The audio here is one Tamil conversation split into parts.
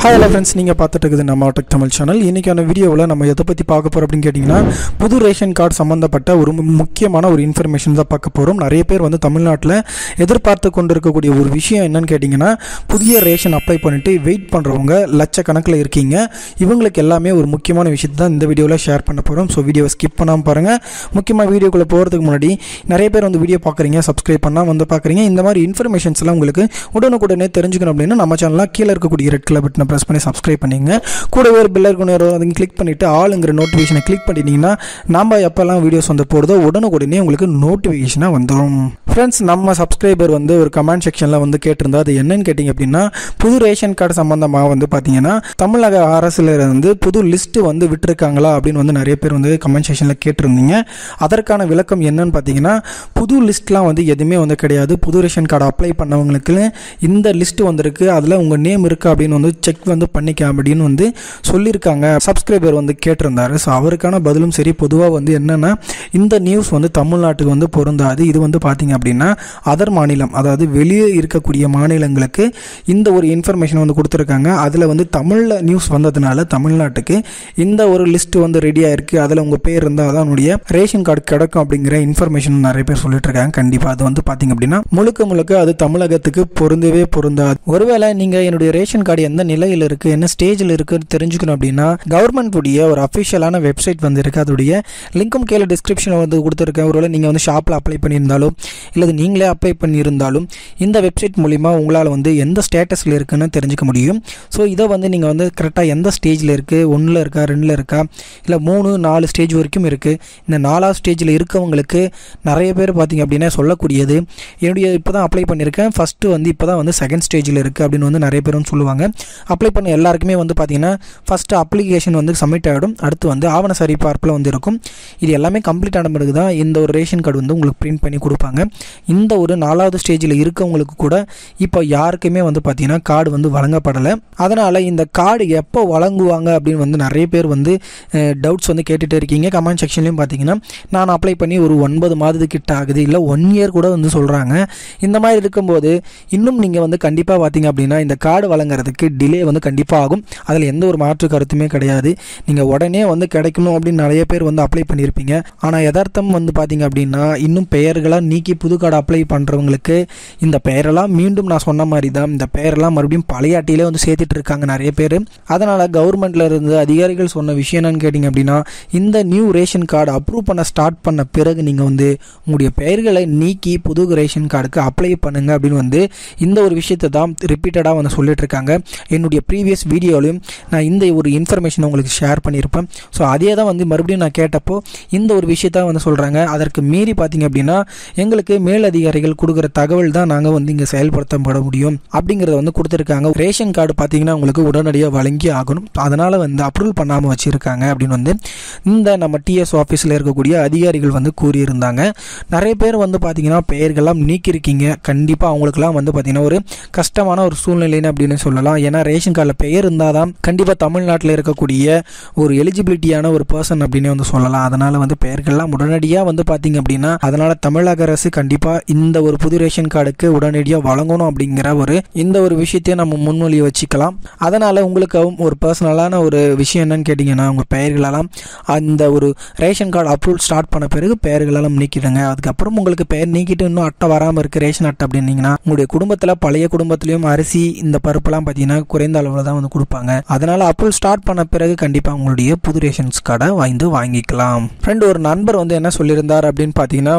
Hi hello friends, நீங்க பார்த்துட்டு இருக்குது நம்ம டெக் தமிழ் சேனல். இன்னைக்கான வீடியோவில் நம்ம எதை பற்றி பார்க்க போகிறோம் அப்படின்னு கேட்டிங்கன்னா, புது ரேஷன் கார்டு சம்மந்தப்பட்ட ஒரு முக்கியமான ஒரு இன்ஃபர்மேஷன் தான் பார்க்க போகிறோம். நிறைய பேர் வந்து தமிழ்நாட்டில் எதிர்பார்த்து கொண்டிருக்கக்கூடிய ஒரு விஷயம் என்னன்னு கேட்டிங்கன்னா, புதிய ரேஷன் அப்ளை பண்ணிட்டு வெயிட் பண்ணுறவங்க லட்சக்கணக்கில் இருக்கீங்க. இவங்களுக்கு எல்லாமே ஒரு முக்கியமான விஷயத்தை தான் இந்த வீடியோவில் ஷேர் பண்ண போகிறோம். ஸோ வீடியோவை ஸ்கிப் பண்ணாமல் பாருங்கள். முக்கியமாக வீடியோக்குள்ளே போகிறதுக்கு முன்னாடி நிறைய பேர் வந்து வீடியோ பார்க்குறீங்க, சப்ஸ்கிரைப் பண்ணால் வந்து பார்க்குறீங்க. இந்த மாதிரி இன்ஃபர்மேஷன்ஸ்லாம் உங்களுக்கு உடனுக்குடனே தெரிஞ்சுக்கணும் அப்படின்னா நம்ம சேனலில் கீழே இருக்கக்கூடிய ரெட் கலர் பட்டனை ப்ரெஸ் பண்ணி சப்ஸ்கிரைப் பண்ணிங்க. கூடவே ஒரு பெல் ஐகான் வரும், அதை கிளிக் பண்ணிவிட்டு ஆளுங்கிற நோட்டிஃபிகேஷனை கிளிக் பண்ணிட்டீங்கன்னா நம்ம எப்போல்லாம் வீடியோஸ் வந்து போடுறதோ உடனுக்குடனே உங்களுக்கு நோட்டிஃபிகேஷனாக வந்துடும். ஃப்ரெண்ட்ஸ், நம்ம சப்ஸ்கிரைபர் வந்து ஒரு கமெண்ட் செக்ஷனில் வந்து கேட்டிருந்தா அது என்னன்னு கேட்டிங்க அப்படின்னா, புது ரேஷன் கார்டு சம்மந்தமாக வந்து பார்த்தீங்கன்னா தமிழக அரசில் இருந்து புது லிஸ்ட்டு வந்து விட்டுருக்காங்களா அப்படின்னு வந்து நிறைய பேர் வந்து கமெண்ட் செக்ஷனில் கேட்டிருந்தீங்க. அதற்கான விளக்கம் என்னன்னு பார்த்தீங்கன்னா, புது லிஸ்ட்லாம் வந்து எதுவுமே வந்து கிடையாது. புது ரேஷன் கார்டு அப்ளை பண்ணவங்களுக்கு இந்த லிஸ்ட் வந்திருக்கு, அதில் உங்கள் நேம் இருக்குது அப்படின்னு வந்து செக் வந்து பண்ணிக்க அப்படின்னு வந்து சொல்லியிருக்காங்க. சப்ஸ்கிரைபர் வந்து கேட்டிருந்தாரு. ஸோ அவருக்கான பதிலும் சரி. பொதுவாக வந்து என்னென்னா, இந்த நியூஸ் வந்து தமிழ்நாட்டுக்கு வந்து பொருந்தாது. இது வந்து பார்த்தீங்க அப்படின்னா அதர் மாநிலம், அதாவது வெளியே இருக்கக்கூடிய மாநிலங்களுக்கு இந்த ஒரு இன்ஃபர்மேஷன் வந்து கொடுத்துருக்காங்க. அதில் வந்து தமிழில் நியூஸ் வந்ததுனால தமிழ்நாட்டுக்கு இந்த ஒரு லிஸ்ட் வந்து ரெடி ஆயிருக்கு. அதில் உங்கள் பேர் இருந்தால் தான் உங்களுடைய ரேஷன் கார்டு கிடைக்கும் அப்படிங்கிற இன்ஃபர்மேஷன் நிறைய பேர் சொல்லிட்டு இருக்காங்க. கண்டிப்பாக அது வந்து பார்த்தீங்க அப்படின்னா முழுக்க அது தமிழகத்துக்கு பொருந்தவே பொருந்தாது. ஒருவேளை நீங்கள் என்னுடைய ரேஷன் கார்டு எந்த நிலையில் இருக்குது, என்ன ஸ்டேஜில் இருக்குன்னு தெரிஞ்சுக்கணும் அப்படின்னா கவர்மெண்ட் உடைய ஒரு அஃபிஷியலான வெப்சைட் வந்து இருக்குது. அதோடைய லிங்க்கும் கீழே டிஸ்கிரிப்ஷனில் வந்து கொடுத்துருக்கேன். ஒருவேளை நீங்கள் வந்து ஷாப்பில் அப்ளை பண்ணியிருந்தாலும் இல்லை நீங்களே அப்ளை பண்ணியிருந்தாலும் இந்த வெப்சைட் மூலிமா உங்களால் வந்து எந்த ஸ்டேட்டஸில் இருக்குன்னு தெரிஞ்சுக்க முடியும். ஸோ இதை வந்து நீங்கள் வந்து கரெக்டாக எந்த ஸ்டேஜில் இருக்குது, 1ல் இருக்கா 2ல் இருக்கா இல்லை 3, 4 ஸ்டேஜ் வரைக்கும் இருக்குது. இந்த 4வது ஸ்டேஜில் இருக்கவங்களுக்கு நிறைய பேர் பார்த்தீங்க அப்படின்னா சொல்லக்கூடியது, என்னுடைய இப்போ தான் அப்ளை பண்ணியிருக்கேன், ஃபஸ்ட்டு வந்து இப்போ தான் வந்து செகண்ட் ஸ்டேஜில் இருக்குது அப்படின்னு வந்து நிறைய பேர் வந்து சொல்லுவாங்க. அப்ளை பண்ண எல்லாருக்குமே வந்து பார்த்தீங்கன்னா ஃபஸ்ட்டு அப்ளிகேஷன் வந்து சப்மிட் ஆகிடும். அடுத்து வந்து ஆவண சரிபார்ப்பில் வந்து இருக்கும். இது எல்லாமே கம்ப்ளீட் ஆன பிறகு தான் இந்த ஒரு ரேஷன் கார்டு வந்து உங்களுக்கு பிரிண்ட் பண்ணி கொடுப்பாங்க. இந்த ஒரு 4வது ஸ்டேஜில் இருக்கவங்களுக்கு கூட இப்போ யாருக்குமே வந்து பார்த்தீங்கன்னா கார்டு வந்து வழங்கப்படலை. அதனால் இந்த கார்டு எப்போ வழங்குவாங்க அப்படின்னு வந்து நிறைய பேர் வந்து டவுட்ஸ் வந்து கேட்டுகிட்டு இருக்கீங்க. கமெண்ட் செக்ஷன்லையும் பார்த்தீங்கன்னா நான் அப்ளை பண்ணி ஒரு 9 மாதத்துக்கிட்ட ஆகுது, இல்லை 1 இயர் கூட வந்து சொல்கிறாங்க. இந்த மாதிரி இருக்கும்போது இன்னும் நீங்கள் வந்து கண்டிப்பாக பார்த்தீங்க அப்படின்னா இந்த கார்டு வழங்குறதுக்கு டிலே வந்து கண்டிப்பாக ஆகும். அதில் எந்த ஒரு மாற்று கருத்துமே கிடையாது. நீங்கள் உடனே வந்து கிடைக்கணும் அப்படின்னு நிறைய பேர் வந்து அப்ளை பண்ணியிருப்பீங்க. ஆனால் யதார்த்தம் வந்து பார்த்தீங்க அப்படின்னா இன்னும் பெயர்களாக நீக்கி புது கார்டு அப்ளை பண்ணுறவங்களுக்கு இந்த பெயரெல்லாம் மீண்டும் நான் சொன்ன மாதிரி தான் இந்த பெயரெல்லாம் மறுபடியும் பழைய அட்டையிலே வந்து சேர்த்துட்டு இருக்காங்க நிறைய பேர். அதனால் கவர்மெண்ட்டில் இருந்து அதிகாரிகள் சொன்ன விஷயம் என்னன்னு கேட்டிங்க அப்படின்னா, இந்த நியூ ரேஷன் கார்டு அப்ரூவ் பண்ண ஸ்டார்ட் பண்ண பிறகு நீங்கள் வந்து உங்களுடைய பெயர்களை நீக்கி புது ரேஷன் கார்டுக்கு அப்ளை பண்ணுங்க அப்படின்னு வந்து இந்த ஒரு விஷயத்தை தான் ரிப்பீட்டடாக வந்து சொல்லிட்டு இருக்காங்க. என்னுடைய ப்ரீவியஸ் வீடியோலையும் நான் இந்த ஒரு இன்ஃபர்மேஷன் உங்களுக்கு ஷேர் பண்ணியிருப்பேன். ஸோ அதே தான் வந்து மறுபடியும் நான் கேட்டப்போ இந்த ஒரு விஷயத்த வந்து சொல்கிறாங்க. அதற்கு மீறி பார்த்தீங்க அப்படின்னா எங்களுக்கு மேலதிகாரிகள் கொடுக்குற தகவல் தான் நாங்கள் வந்து இங்கே செயல்படுத்தப்பட முடியும் அப்படிங்கிறத வந்து கொடுத்துருக்காங்க. ரேஷன் கார்டு பார்த்தீங்கன்னா உங்களுக்கு உடனடியாக வழங்கி ஆகணும். அதனால் வந்து அப்ரூவல் பண்ணாமல் வச்சுருக்காங்க அப்படின்னு வந்து இந்த நம்ம டிஎஸ் ஆஃபீஸில் இருக்கக்கூடிய அதிகாரிகள் வந்து கூறியிருந்தாங்க. நிறைய பேர் வந்து பார்த்தீங்கன்னா பெயர்கள்லாம் நீக்கியிருக்கீங்க. கண்டிப்பாக அவங்களுக்குலாம் வந்து பார்த்தீங்கன்னா ஒரு கஷ்டமான ஒரு சூழ்நிலைன்னு அப்படின்னு சொல்லலாம். ஏன்னா ரேஷன் கார்டில் பெயர் இருந்தால் தான் கண்டிப்பாக தமிழ்நாட்டில் இருக்கக்கூடிய ஒரு எலிஜிபிலிட்டியான ஒரு பர்சன் அப்படின்னு வந்து சொல்லலாம். அதனால் வந்து பெயர்கள்லாம் உடனடியாக வந்து பார்த்தீங்க அப்படின்னா அதனால் தமிழக அரசு கண்டிப்பாக இந்த ஒரு புது ரேஷன் கார்டுக்கு உடனடியாக வழங்கணும் அப்படிங்கிற இந்த ஒரு விஷயத்தையும் நம்ம முன்மொழியை வச்சுக்கலாம். அதனால் உங்களுக்கு ஒரு பர்சனலான ஒரு விஷயம் என்னன்னு கேட்டிங்கன்னா, உங்கள் பெயர்களெல்லாம் அந்த ஒரு ரேஷன் கார்டு அப்ரூவல் ஸ்டார்ட் பண்ண பிறகு பெயர்களெல்லாம் நீக்கிடுங்க. அதுக்கப்புறம் உங்களுக்கு பெயர் நீக்கிட்டு இன்னும் அட்டை வராமல் இருக்குது ரேஷன் அட்டை அப்படின்னீங்கன்னா உங்களுடைய குடும்பத்தில் பழைய குடும்பத்திலையும் அரிசி இந்த பருப்புலாம் பார்த்தீங்கன்னா குறைந்த அளவில் தான் வந்து கொடுப்பாங்க. அதனால் அப்ரூவல் ஸ்டார்ட் பண்ண பிறகு கண்டிப்பாக உங்களுடைய புது ரேஷன்ஸ் கார்டை வாங்கிக்கலாம். ஃப்ரெண்ட், ஒரு நண்பர் வந்து என்ன சொல்லியிருந்தார் அப்படின்னு பார்த்தீங்கன்னா,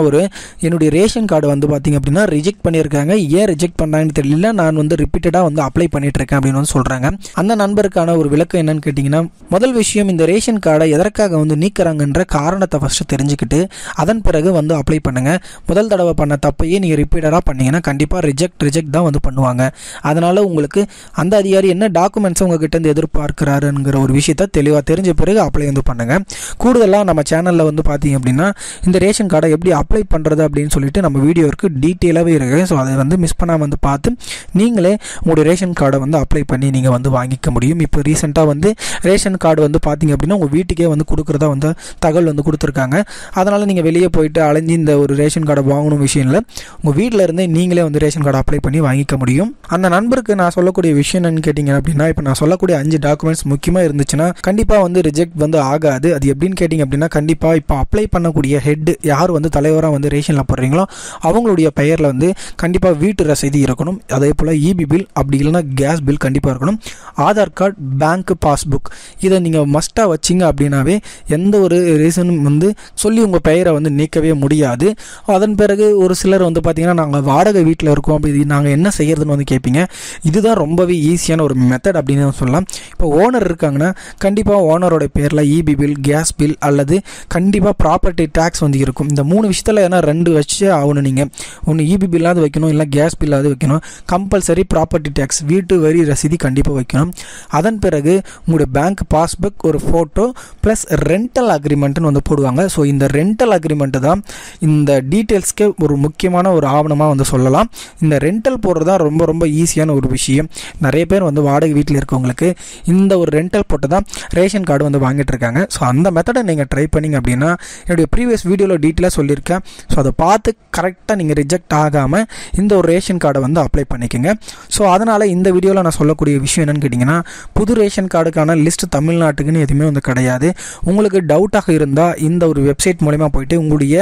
என்னுடைய ரேஷன் கார்டு வந்து பார்த்தீங்க அப்படின்னா ரிஜெக்ட் பண்ணியிருக்காங்க. ஏன் ரிஜெக்ட் பண்ணாங்கன்னு தெரியல, நான் வந்து ரிப்பீட்டடாக வந்து அப்ளை பண்ணிட்டு இருக்கேன் அப்படின்னு வந்து சொல்கிறாங்க. அந்த நண்பருக்கான ஒரு விளக்கம் என்னன்னு கேட்டிங்கன்னா, முதல் விஷயம் இந்த ரேஷன் கார்டை எதற்காக வந்து நீக்கிறாங்கன்ற காரணத்தை ஃபஸ்ட்டு தெரிஞ்சுக்கிட்டு அதன் பிறகு வந்து அப்ளை பண்ணுங்க. முதல் தடவை பண்ண தப்பையே நீங்கள் ரிப்பீட்டடாக பண்ணீங்கன்னா கண்டிப்பாக ரிஜெக்ட் தான் வந்து பண்ணுவாங்க. அதனால் உங்களுக்கு அந்த அதிகாரி என்ன டாக்குமெண்ட்ஸை உங்ககிட்ட இருந்து எதிர்பார்க்கிறாருங்கிற ஒரு விஷயத்த தெளிவாக தெரிஞ்ச பிறகு அப்ளை வந்து பண்ணுங்க. கூடுதலாக நம்ம சேனலில் வந்து பார்த்தீங்க அப்படின்னா இந்த ரேஷன் கார்டை எப்படி அப்ளை பண்ணுறது அப்படின்னு சொல்லிட்டு நம்ம வீடியோ இருக்குது, டீட்டெயிலாகவே இருக்குது. ஸோ அதை வந்து மிஸ் பண்ணாமல் வந்து பார்த்து நீங்களே உங்களுடைய ரேஷன் கார்டை வந்து அப்ளை பண்ணி நீங்கள் வந்து வாங்கிக்க முடியும். இப்போ ரீசெண்டாக வந்து ரேஷன் கார்டு வந்து பார்த்தீங்க அப்படின்னா உங்கள் வீட்டுக்கே வந்து கொடுக்குறதா வந்து தகவல் வந்து கொடுத்துருக்காங்க. அதனால் நீங்கள் வெளியே போயிட்டு அலைஞ்சி இந்த ஒரு ரேஷன் கார்டை வாங்கணும் விஷயம் இல்லை, உங்கள் வீட்டில் இருந்தே நீங்களே வந்து ரேஷன் கார்டு அப்ளை பண்ணி வாங்கிக்க முடியும். அந்த நண்பருக்கு நான் சொல்லக்கூடிய விஷயம் என்னன்னு கேட்டிங்கன்னா, அப்படின்னா இப்போ நான் சொல்லக்கூடிய 5 டாக்குமெண்ட்ஸ் முக்கியமாக இருந்துச்சுன்னா கண்டிப்பாக வந்து ரிஜெக்ட் வந்து ஆகாது. அது எப்படின்னு கேட்டிங்க அப்படின்னா கண்டிப்பாக இப்போ அப்ளை பண்ணக்கூடிய ஹெட் யார் வந்து தலைவராக வந்து ரேஷனில் போடுறீங்களோ அவங்களுடைய பெயரில் வந்து கண்டிப்பாக வீட்டு ரசீது இருக்கணும். அதே போல் இபி பில் அப்படி இல்லைன்னா கேஸ் பில் கண்டிப்பாக இருக்கணும். ஆதார் கார்டு, பேங்க் பாஸ்புக் இதை நீங்கள் மஸ்ட்டாக வச்சிங்க அப்படின்னாவே எந்த ஒரு ரீசனும் வந்து சொல்லி உங்கள் பெயரை வந்து நீக்கவே முடியாது. அதன் பிறகு ஒரு சிலர் வந்து பார்த்திங்கன்னா நாங்கள் வாடகை வீட்டில் இருக்கோம், அப்படி நாங்கள் என்ன செய்யறதுன்னு வந்து கேட்பீங்க. இதுதான் ரொம்பவே ஈஸியான ஒரு மெத்தட் அப்படின்னு சொல்லலாம். இப்போ ஓனர் இருக்காங்கன்னா கண்டிப்பாக ஓனரோட பேரில் இபி பில், கேஸ் பில் அல்லது கண்டிப்பாக ப்ராப்பர்ட்டி டேக்ஸ் வந்து இருக்கும். இந்த 3 விஷயத்தில் ஏன்னா 2 வச்சு ஆகணும். நீங்கள் ஒன்று இபி பில்லாவது வைக்கணும், இல்லை கேஸ் பில்லாவது வைக்கணும். கம்பல்சரி ப்ராப்பர்ட்டி டேக்ஸ் வீட்டு வரி ரசீதி கண்டிப்பாக வைக்கணும். அதன் பிறகு உங்களுடைய பேங்க் பாஸ்புக், ஒரு ஃபோட்டோ ப்ளஸ் ரெண்டல் அக்ரிமெண்ட்டுன்னு வந்து போடுவாங்க. ஸோ இந்த ரெண்டல் அக்ரிமெண்ட்டு தான் இந்த டீட்டெயில்ஸ்க்கு ஒரு முக்கியமான ஒரு ஆவணமாக வந்து சொல்லலாம். இந்த ரெண்டல் போடுறது தான் ரொம்ப ரொம்ப ஈஸியான ஒரு விஷயம். நிறைய பேர் வந்து வாடகை வீட்டில் இருக்கவங்களுக்கு இந்த ஒரு ரெண்டல் போட்டு தான் ரேஷன் கார்டு வந்து வாங்கிட்டு இருக்காங்க. ஸோ அந்த மெத்தடை நீங்கள் ட்ரை பண்ணிங்க அப்படின்னா என்னுடைய ப்ரீவியஸ் வீடியோவில் டீட்டெயிலாக சொல்லியிருக்கேன். ஸோ அதை பார்த்து கரெக்டாக நீங்கள் ரிஜெக்ட் ஆகாமல் இந்த ஒரு ரேஷன் கார்டை வந்து அப்ளை பண்ணிக்கோங்க. ஸோ அதனால் இந்த வீடியோவில் நான் சொல்லக்கூடிய விஷயம் என்னென்னு கேட்டிங்கன்னா புது ரேஷன் கார்டுக்கான லிஸ்ட் தமிழ்நாட்டுக்குன்னு எதுவுமே வந்து கிடையாது. உங்களுக்கு டவுட்டாக இருந்தால் இந்த ஒரு வெப்சைட் மூலமா போயிட்டு உங்களுடைய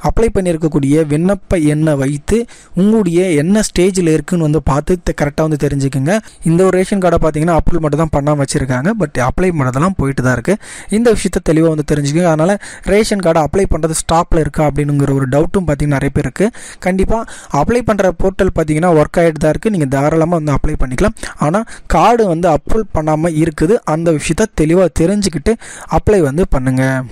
அப்ளை பண்ணியிருக்கக்கூடிய விண்ணப்ப எண்ணை வைத்து உங்களுடைய என்ன ஸ்டேஜில் இருக்குன்னு வந்து பார்த்து கரெக்டாக வந்து தெரிஞ்சுக்கோங்க. இந்த ஒரு ரேஷன் கார்டை பார்த்தீங்கன்னா அப்ரூவல் மட்டும் தான் பண்ணாமல் வச்சுருக்காங்க, பட் அப்ளை பண்ணதெல்லாம் போயிட்டு தான் இருக்குது. இந்த விஷயத்தை தெளிவாக வந்து தெரிஞ்சுக்கோங்க. அதனால் ரேஷன் கார்டை அப்ளை பண்ணுறது ஸ்டாப்பில் இருக்கா அப்படிங்கிற ஒரு டவுட்டும் பார்த்தீங்கன்னா நிறைய பேர் இருக்குது. கண்டிப்பாக அப்ளை பண்ணுற போர்ட்டல் பார்த்தீங்கன்னா ஒர்க் ஆகிட்டு தான் இருக்குது. நீங்கள் தாராளமாக வந்து அப்ளை பண்ணிக்கலாம். ஆனால் கார்டு வந்து அப்ரூவல் பண்ணாமல் இருக்குது. அந்த விஷயத்தை தெளிவாக தெரிஞ்சுக்கிட்டு அப்ளை வந்து பண்ணுங்கள்.